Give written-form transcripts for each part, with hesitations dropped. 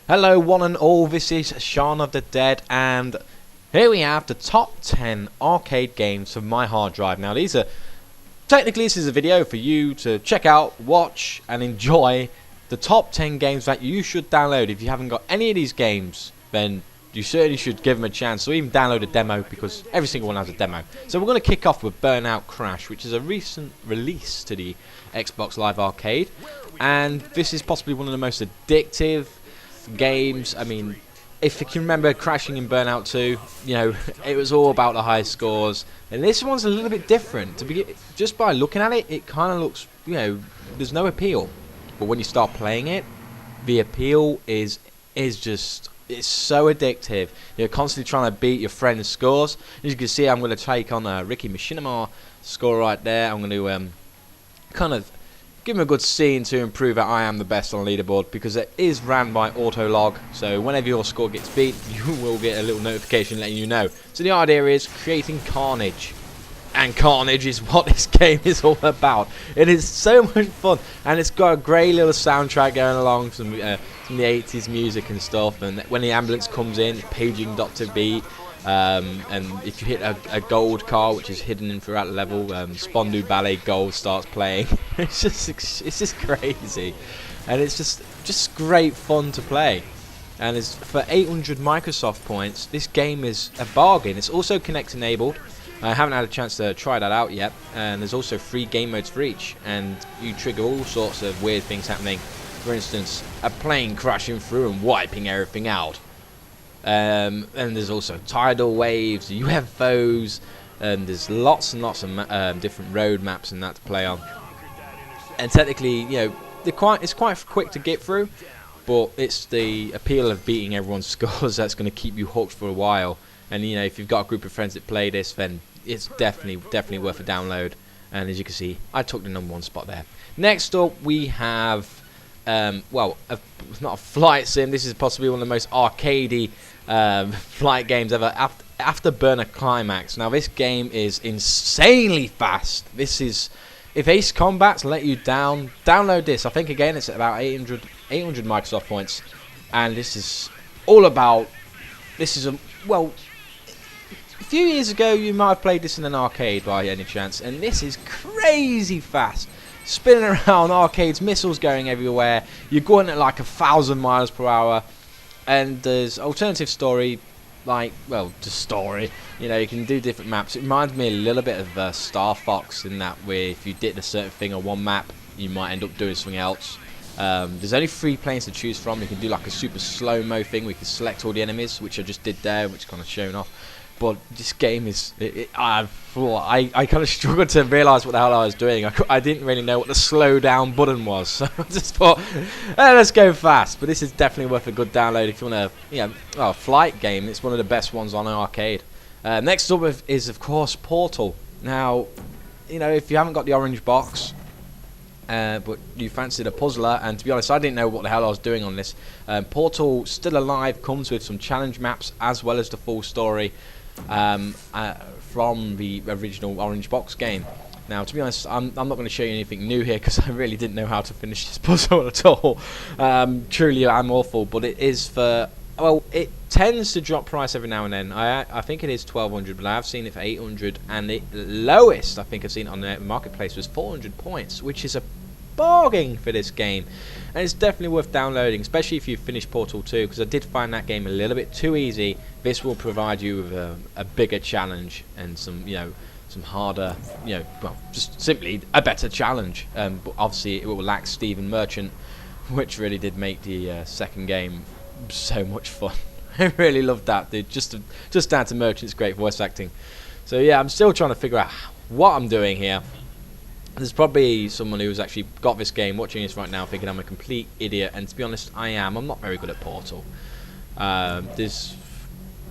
Hello one and all, this is SharnOfTheDEAD and here we have the top 10 arcade games from my hard drive. Now this is a video for you to check out, watch and enjoy the top 10 games that you should download. If you haven't got any of these games, then you certainly should give them a chance, or even download a demo, because every single one has a demo. So we're going to kick off with Burnout Crash, which is a recent release to the Xbox Live Arcade, and this is possibly one of the most addictive games. I mean, if you can remember crashing in Burnout 2, you know, it was all about the high scores, and this one's a little bit different. To begin, just by looking at it, it kind of looks, you know, there's no appeal, but when you start playing it, the appeal is just, it's so addictive. You're constantly trying to beat your friend's scores. As you can see, I'm going to take on Ricky Machinima score right there. I'm going to kind of give him a good scene to improve that I am the best on the leaderboard, because it is ran by auto log, so whenever your score gets beat, you will get a little notification letting you know. So the idea is creating carnage, and carnage is what this game is all about. It is so much fun, and it's got a great little soundtrack going along, some the 80s music and stuff, and when the ambulance comes in, paging Dr. B. And if you hit a gold car, which is hidden in throughout the level, Spondu Ballet Gold starts playing. it's just crazy, and it's just great fun to play. And it's for 800 Microsoft points. This game is a bargain. It's also Kinect enabled. I haven't had a chance to try that out yet, and there's also 3 game modes for each, and you trigger all sorts of weird things happening. For instance, a plane crashing through and wiping everything out. And there's also tidal waves, UFOs, and there's lots and lots of different road maps and that to play on. And technically, you know, it's quite quick to get through, but it's the appeal of beating everyone's scores that's going to keep you hooked for a while. And you know, if you've got a group of friends that play this, then it's definitely worth a download. And as you can see, I took the #1 spot there. Next up, we have well, not a flight sim. This is possibly one of the most arcadey flight games ever. Afterburner Climax. Now this game is insanely fast. This is, if Ace Combat's let you down, download this. I think again it's about 800 Microsoft points, and this is all about. This is well, a few years ago you might have played this in an arcade by any chance, and this is crazy fast. Spinning around arcades, missiles going everywhere. You're going at like 1,000 miles per hour, and there's alternative story, like, well, just story. You know, you can do different maps. It reminds me a little bit of Star Fox, in that where if you did a certain thing on one map, you might end up doing something else. There's only 3 planes to choose from. You can do like a super slow-mo thing where you can select all the enemies, which I just did there, which kind of shown off. But this game is, I kind of struggled to realise what the hell I was doing. I didn't really know what the slow down button was, so I just thought, let's go fast. But this is definitely worth a good download if you want to, you know, a flight game. It's one of the best ones on an arcade. Next up is of course Portal. Now, you know, if you haven't got the orange box, but you fancied a puzzler, and to be honest, I didn't know what the hell I was doing on this. Portal, still alive, comes with some challenge maps as well as the full story from the original orange box game. Now, to be honest, I'm not going to show you anything new here, because I really didn't know how to finish this puzzle at all. Truly, I'm awful, but it is for, well, it tends to drop price every now and then. I think it is 1,200, but I have seen it for 800, and the lowest I think I've seen it on the marketplace was 400 points, which is a bargain for this game, and it's definitely worth downloading, especially if you finish Portal 2, because I did find that game a little bit too easy. This will provide you with a bigger challenge and some, you know, some harder, you know, well, just simply a better challenge. But obviously it will lack Stephen Merchant, which really did make the second game so much fun. I really loved that, dude. Just down to Merchant's great voice acting. So yeah, I'm still trying to figure out what I'm doing here. There's probably someone who's actually got this game watching this right now thinking I'm a complete idiot, and to be honest, I am. I'm not very good at Portal.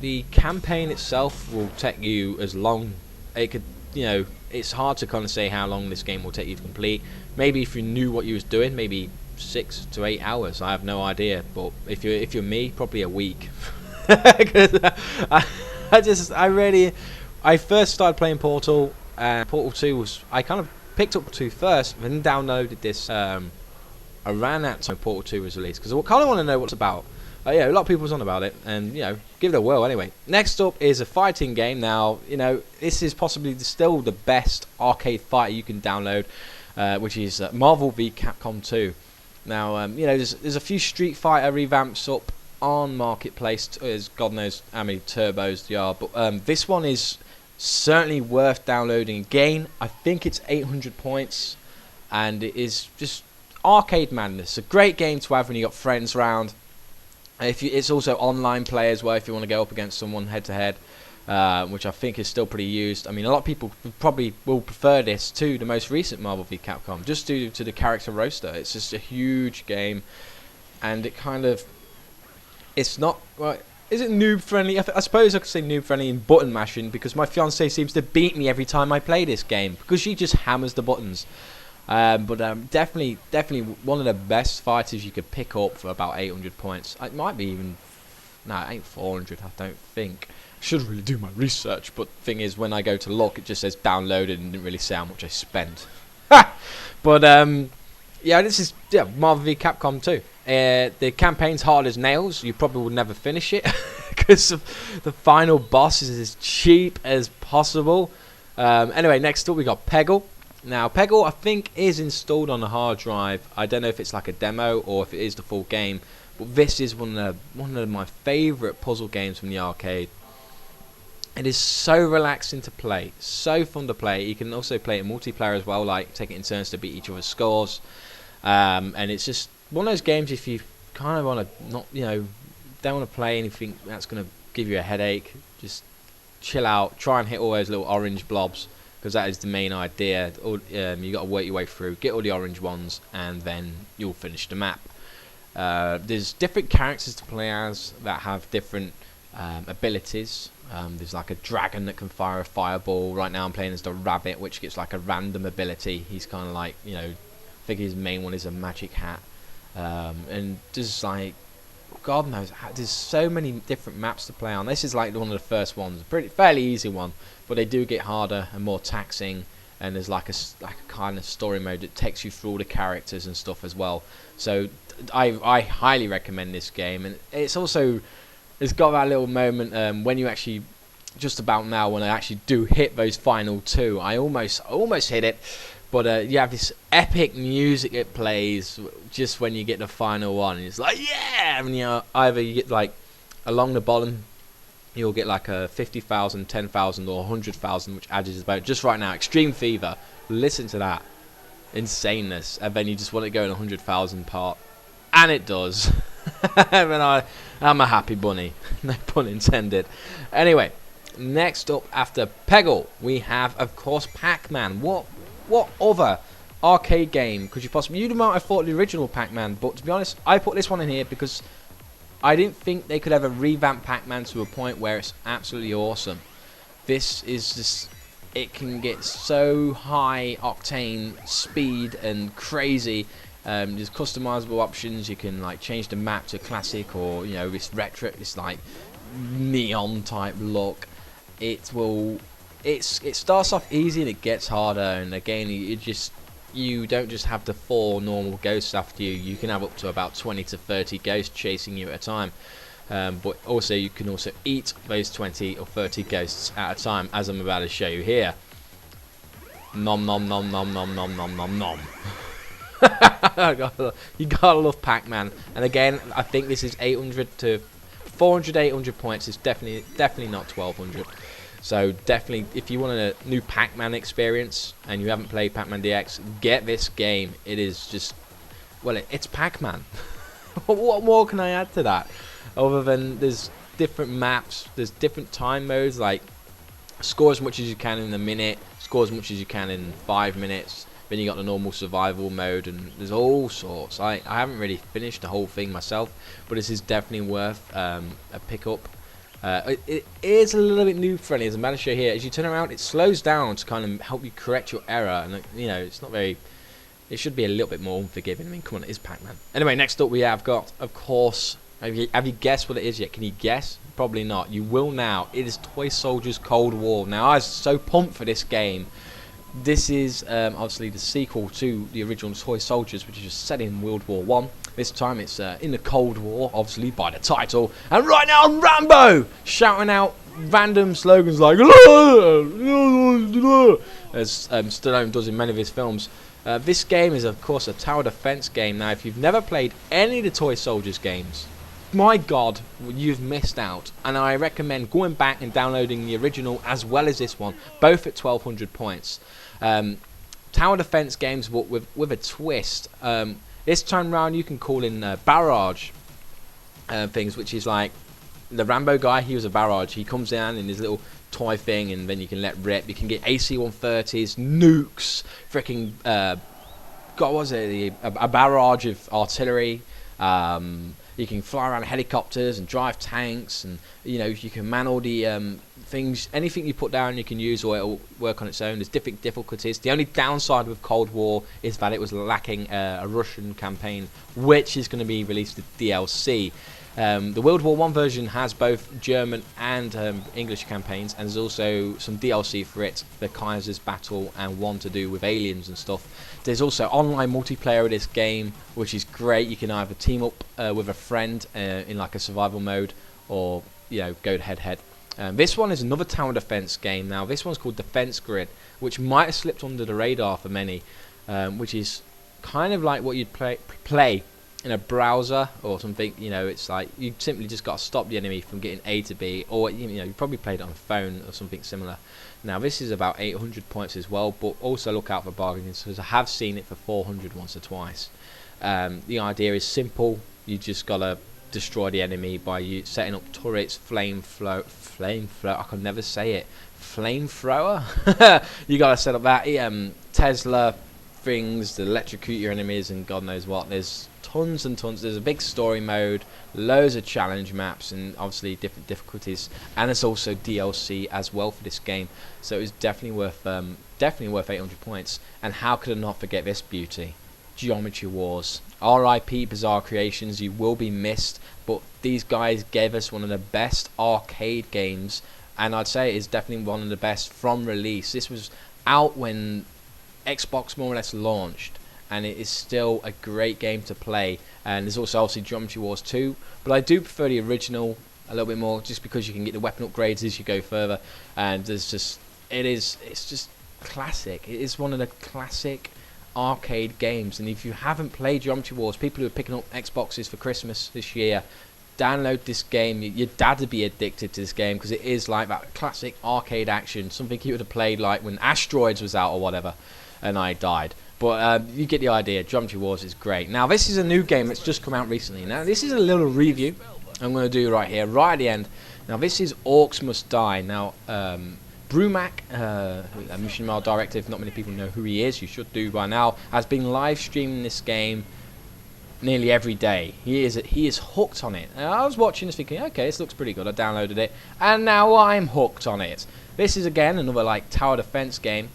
The campaign itself will take you as long. It could, you know, it's hard to kind of say how long this game will take you to complete. Maybe if you knew what you was doing, maybe 6 to 8 hours. I have no idea. But if you're me, probably a week. I first started playing Portal. Portal 2 was, I kind of picked up 2 first, then downloaded this around that time Portal 2 was released, because I kind of want to know what it's about. Yeah, a lot of people was on about it, and give it a whirl anyway. Next up is a fighting game. Now, this is possibly still the best arcade fighter you can download, which is Marvel v Capcom 2. Now, there's a few Street Fighter revamps up on Marketplace. There's God knows how many turbos there are, but this one is certainly worth downloading again. I think it's 800 points, and it is just arcade madness. A great game to have when you got friends around. It's also online play as well if you want to go up against someone head to head, which I think is still pretty used. I mean, a lot of people probably will prefer this to the most recent Marvel v Capcom, just due to the character roster. It's just a huge game, and it kind of, it's not, well, is it noob friendly? I suppose I could say noob friendly in button mashing, because my fiance seems to beat me every time I play this game because she just hammers the buttons. But definitely one of the best fighters you could pick up for about 800 points. It might be even, no, it ain't 400. I don't think. I should really do my research, but thing is, when I go to look, it just says downloaded and didn't really say how much I spent. But yeah, this is Marvel v Capcom 2. The campaign's hard as nails. You probably would never finish it because the final boss is as cheap as possible. Anyway, next up we got Peggle. Now, Peggle, I think, is installed on a hard drive. I don't know if it's like a demo or if it is the full game, but this is one of my favourite puzzle games from the arcade. It is so relaxing to play, so fun to play. You can also play it in multiplayer as well, like taking it in turns to beat each other's scores. And it's just one of those games, if you kind of want to not, don't want to play anything that's going to give you a headache, just chill out, try and hit all those little orange blobs, because that is the main idea. You got to work your way through, get all the orange ones, and then you'll finish the map. There's different characters to play as that have different abilities. There's like a dragon that can fire a fireball. Right now I'm playing as the rabbit, which gets like a random ability. He's kind of like, I think his main one is a magic hat. And there's like, God knows, there's so many different maps to play on. This is like one of the first ones, fairly easy one, but they do get harder and more taxing. And there's like a kind of story mode that takes you through all the characters and stuff as well. So I highly recommend this game, and it's got that little moment when you actually, just about now, when I actually do hit those final two. I almost hit it. But you have this epic music it plays just when you get the final one. And it's like, yeah! And either you get like, along the bottom, you'll get like a 50,000, 10,000 or 100,000, which adds about, just right now, Extreme Fever. Listen to that. Insaneness. And then you just want to go in 100,000 part. And it does. And I'm a happy bunny. No pun intended. Anyway, next up after Peggle, we have, of course, Pacman. What other arcade game could you possibly... You might have thought the original Pacman, but to be honest, I put this one in here because I didn't think they could ever revamp Pacman to a point where it's absolutely awesome. This is just... It can get so high octane speed and crazy. There's customizable options. You can like change the map to classic or this retro, this like neon type look. It starts off easy and it gets harder, and again you don't just have the 4 normal ghosts after you. You can have up to about 20 to 30 ghosts chasing you at a time, but also you can also eat those 20 or 30 ghosts at a time, as I'm about to show you here. Nom nom nom nom nom nom nom nom nom. You gotta love Pacman. And again, I think this is 800 to 400, 800 points. It's definitely not 1200. So definitely, if you want a new Pacman experience and you haven't played Pacman DX, get this game. It is just, well, it's Pacman. What more can I add to that? Other than there's different maps, there's different time modes, like score as much as you can in a minute, score as much as you can in 5 minutes. Then you got the normal survival mode, and there's all sorts. I haven't really finished the whole thing myself, but this is definitely worth a pickup. It is a little bit noob friendly, as I'm about to show here. As you turn around, it slows down to kind of help you correct your error, and it's not very... It should be a little bit more unforgiving. I mean, come on, it is Pacman. Anyway, next up we have got, of course... Have you guessed what it is yet? Can you guess? Probably not. You will now. It is Toy Soldiers Cold War. Now, I was so pumped for this game. This is obviously the sequel to the original Toy Soldiers, which is set in World War This time it's in the Cold War, obviously by the title. And right now I'm Rambo, shouting out random slogans like as Stallone does in many of his films. This game is of course a tower defense game. Now if you've never played any of the Toy Soldiers games, my god, you've missed out, and I recommend going back and downloading the original as well as this one, both at 1200 points. Tower defense games but with a twist. This time round you can call in barrage things, which is like the Rambo guy. He was a barrage. He comes in his little toy thing, and then you can let rip. You can get AC-130s, nukes, freaking God, was it a barrage of artillery. You can fly around helicopters and drive tanks, and you know you can man all the things. Anything you put down you can use, or it'll work on its own. There's different difficulties. The only downside with Cold War is that it was lacking a Russian campaign, which is going to be released with DLC. The World War I version has both German and English campaigns, and there's also some DLC for it, the Kaiser's Battle and one to do with aliens and stuff. There's also online multiplayer of this game, which is great. You can either team up with a friend in like a survival mode, or go head-to-head. This one is another tower defense game. Now this one's called Defense Grid, which might have slipped under the radar for many, which is kind of like what you'd play in a browser or something. It's like you simply just got to stop the enemy from getting A to B, or you probably played it on a phone or something similar. Now this is about 800 points as well, but also look out for bargains, because I have seen it for 400 once or twice. The idea is simple. You just gotta destroy the enemy by setting up turrets, flamethrower, I can never say it, flamethrower. You gotta set up that Tesla things to electrocute your enemies and God knows what. There's tons and tons. There's a big story mode, loads of challenge maps, and obviously different difficulties, and there's also DLC as well for this game, so it's definitely worth 800 points. And how could I not forget this beauty? Geometry Wars. RIP Bizarre Creations, you will be missed, but these guys gave us one of the best arcade games, and I'd say it is definitely one of the best from release. This was out when Xbox more or less launched, and it is still a great game to play. And there's also obviously Geometry Wars 2, but I do prefer the original a little bit more, just because you can get the weapon upgrades as you go further, and it's just classic. It is one of the classic arcade games, and if you haven't played Geometry Wars, people who are picking up Xboxes for Christmas this year, download this game. Your dad would be addicted to this game, because it is like that classic arcade action, something he would have played like when Asteroids was out or whatever, and I died. But you get the idea. Geometry Wars is great. Now this is a new game that's just come out recently. Now this is a little review I'm going to do right here, right at the end. Now this is Orcs Must Die. Now Brumac, a Mission Mail director, if not many people know who he is, you should do by now, has been live streaming this game nearly every day. He is hooked on it. Now, I was watching this thinking, okay, this looks pretty good. I downloaded it, and now I'm hooked on it. This is again another like tower defense game,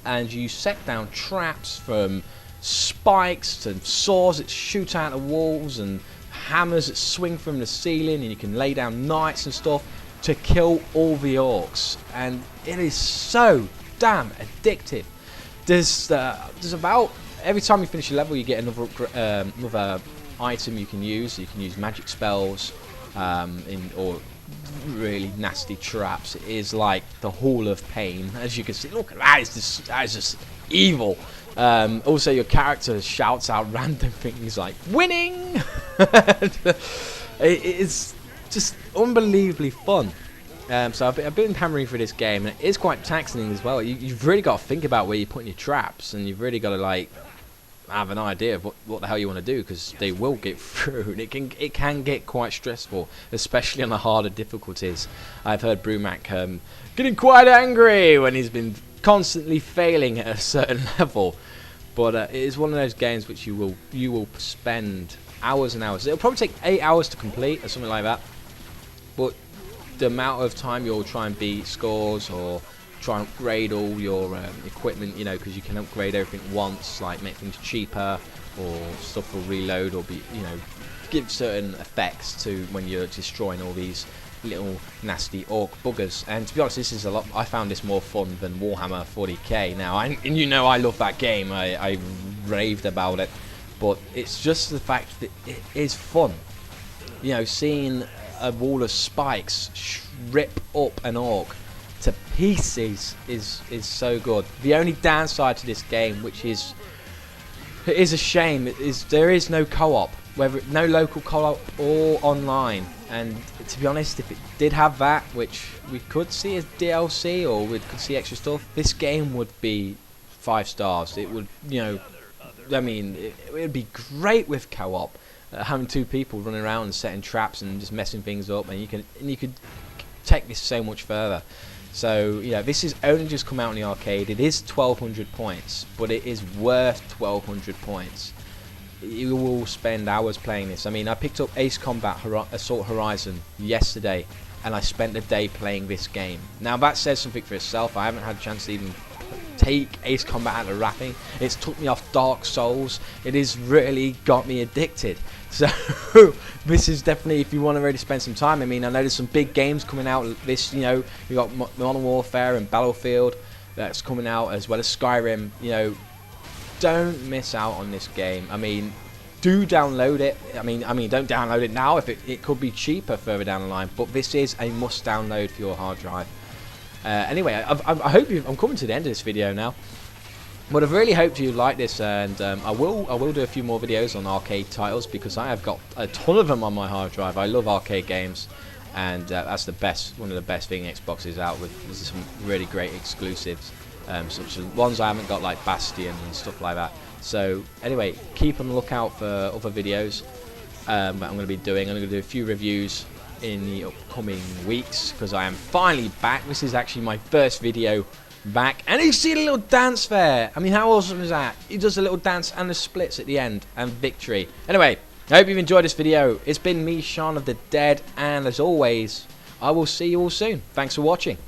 and you set down traps from spikes to saws that shoot out of walls, and hammers that swing from the ceiling, and you can lay down knights and stuff to kill all the orcs, and it is so damn addictive. There's about every time you finish a level, you get another item you can use. You can use magic spells, or really nasty traps. It is like the Hall of Pain, as you can see. Look at that! That is just evil. Also, your character shouts out random things like "winning." It's just unbelievably fun. So I've been hammering through this game, and it is quite taxing as well. You've really got to think about where you're putting your traps, and you've really got to like have an idea of what the hell you want to do, because they will get through, and it can get quite stressful, especially on the harder difficulties. I've heard Brumac getting quite angry when he's been constantly failing at a certain level, but it is one of those games which you will spend hours and hours. It'll probably take 8 hours to complete or something like that, but the amount of time you'll try and beat scores or try and upgrade all your equipment, because you can upgrade everything once, like make things cheaper, or stuff will reload, or give certain effects to when you're destroying all these little nasty orc buggers. And to be honest, this is I found this more fun than Warhammer 40k. Now, I love that game. I raved about it. but it's just the fact that it is fun. You know, seeing a wall of spikes rip up an orc to pieces is so good. The only downside to this game, which is a shame, is there is no co-op, whether no local co-op or online. And to be honest, if it did have that, which we could see as DLC or we could see extra stuff, this game would be 5 stars. It would, you know, I mean, it would be great with co-op. Having 2 people running around and setting traps and just messing things up, and you could take this so much further. So, you know, this is only just come out in the arcade. It is 1200 points, but it is worth 1200 points. You will spend hours playing this. I mean, I picked up Ace Combat Assault Horizon yesterday, and I spent the day playing this game. Now, that says something for itself. I haven't had a chance to even take Ace Combat out of wrapping. It's took me off Dark Souls. It has really got me addicted. So this is definitely, if you want to really spend some time. I mean, I know there's some big games coming out. This, you know, you got Modern Warfare and Battlefield that's coming out, as well as Skyrim. You know, don't miss out on this game. I mean, do download it. I mean, don't download it now. If it could be cheaper further down the line, but this is a must download for your hard drive. Anyway, I hope I'm coming to the end of this video now. But I've really hoped you like this, and I will do a few more videos on arcade titles, because I have got a ton of them on my hard drive. I love arcade games, and that's one of the best things Xbox is out with. There's some really great exclusives, such as ones I haven't got, like Bastion and stuff like that. So anyway, keep on the lookout for other videos that I'm going to be doing. I'm going to do a few reviews in the upcoming weeks, because I am finally back. This is actually my first video back, and you see a little dance there. I mean, how awesome is that? He does a little dance and the splits at the end, and victory. Anyway, I hope you've enjoyed this video. It's been me, SharnOfTheDEAD, and as always, I will see you all soon. Thanks for watching.